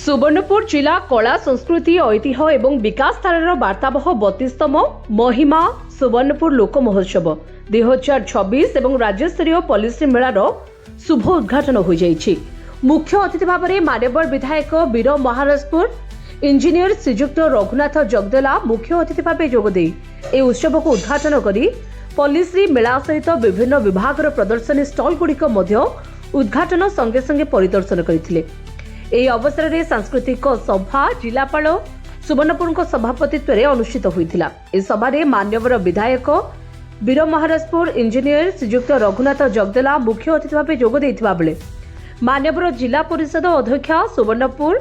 सुवर्णपुर जिला कला संस्कृति ऐतिह्य एवं विकास थानार वार्ताबह 32तम महिमा सुवर्णपुर लोक महोत्सव 2026 एवं राज्यस्तरीय पॉलिसी मेलार शुभ उद्घाटन हो जाइछि। मुख्य अतिथि भाव में मान्यवर विधायक वीर महाराजपुर इंजीनियर श्रीजुक्त रघुनाथ जगदेला मुख्य अतिथि भाव जोगदे ए उत्सव को उद्घाटन करी पॉलिसी मेला सहित विभिन्न विभागर प्रदर्शनी स्टल गुड़िक उद्घाटन संगे संगे परिदर्शन करथिले। ଏହି ଅବସରରେ ସାଂସ୍କୃତିକ ସଭା ଜିଲ୍ଲାପାଳ ସୁବର୍ଣ୍ଣପୁରଙ୍କ ସଭାପତିତ୍ୱରେ ଅନୁଷ୍ଠିତ ହୋଇଥିଲା। ଏହି ସଭାରେ ମାନ୍ୟବର ବିଧାୟକ ବୀର ମହାରାଜପୁର ଇଞ୍ଜିନିୟର ଶ୍ରୀଯୁକ୍ତ ରଘୁନାଥ ଜଗଦେଲା ମୁଖ୍ୟ ଅତିଥି ଭାବେ ଯୋଗ ଦେଇଥିବା ବେଳେ ମାନ୍ୟବର ଜିଲ୍ଲା ପରିଷଦ ଅଧ୍ୟକ୍ଷା ସୁବର୍ଣ୍ଣପୁର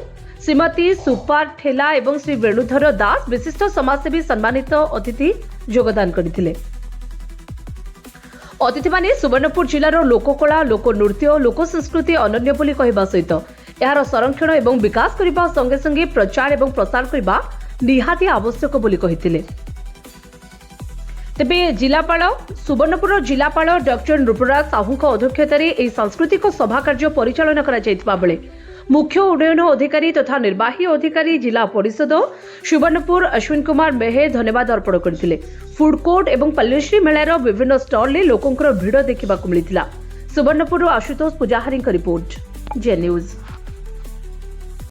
ଶ୍ରୀମତୀ ସୁପାର ଠେଲା ଏବଂ ଶ୍ରୀ ବେଣୁଧର ଦାସ ବିଶିଷ୍ଟ ସମାଜସେବୀ ସମ୍ମାନିତ ଅତିଥି ଯୋଗଦାନ କରିଥିଲେ। ଅତିଥିମାନେ ସୁବର୍ଣ୍ଣପୁର ଜିଲ୍ଲାର ଲୋକକଳା ଲୋକନୃତ୍ୟ ଲୋକ ସଂସ୍କୃତି ଅନନ୍ୟ ବୋଲି କହିବା ସହିତ यार संरक्षण एवं विकास करने संगे संगे प्रचार एवं प्रसार करने निहाती आवश्यक बोली कहिथिले। तेबे जिलापाल सुवर्णपुर जिलापाल डॉक्टर नृपराज साहू अध्यक्षतार यह सांस्कृतिक सभा कार्य परिचालन करा जायतिबा बेले मुख्य उन्नयन अधिकारी तथा निर्वाही अधिकारी जिला परिषद सुवर्णपुर अश्विन कुमार मेहे धन्यवाद अर्पण करथिले। फूड कोर्ट एवं पल्लीश्री मेलार विभिन्न स्टॉल ले लोकंकर भिड़ देखिबा मिलिथिला। सुवर्णपुर आशुतोष पुजाहारी रिपोर्ट जे न्यूज।